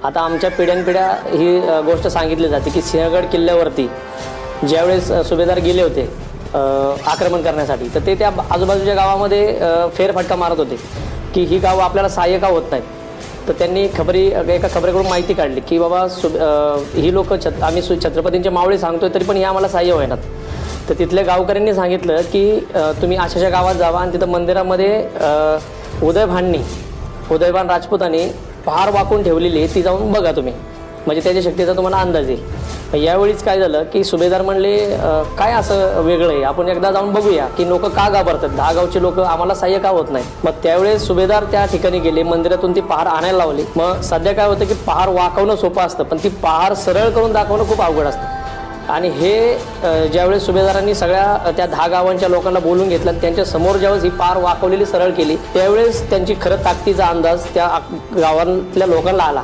आता आमच्या पिढ्यानपिढ्या ही गोष्ट सांगितली जाते की सिंहगड किल्ल्यावरती ज्यावेळेस सुभेदार गेले होते आक्रमण करण्यासाठी, तर ते त्या आजूबाजूच्या गावामध्ये फेरफटका मारत होते की ही गावं आपल्याला सहाय्य का होत नाहीत. तर त्यांनी एका खबरेकडून माहिती काढली की बाबा ही लोक आम्ही छत्रपतींचे मावळे सांगतोय तरी पण ही आम्हाला सहाय्य होईनात. तर तिथल्या गावकऱ्यांनी सांगितलं की तुम्ही अशाच्या गावात जावा आणि तिथं मंदिरामध्ये उदयभान राजपूतांनी पहार वाकून ठेवलेली ती जाऊन बघा तुम्ही, म्हणजे त्याच्या शक्तीचा तुम्हाला अंदाज येईल. यावेळीच काय झालं की सुभेदार म्हणले काय असं वेगळं आहे, आपण एकदा जाऊन बघूया की लोक का घाबरतात, 10 गावचे लोक आम्हाला सहाय्य का होत नाही. मग त्यावेळेस सुभेदार त्या ठिकाणी गेले, मंदिरातून ती पहार आणायला लावली. मग सध्या काय होतं की पहार वाकवणं सोपं असतं पण ती पहार सरळ करून दाखवणं खूप अवघड असतं. आणि हे ज्यावेळेस सुभेदारांनी सगळ्या त्या 10 गावांच्या लोकांना बोलून घेतलं, त्यांच्या समोर ज्यावेळेस ही पहार वाकवलेली सरळ केली, त्यावेळेस त्यांची खरं ताकदीचा अंदाज त्या गावातल्या लोकांना आला.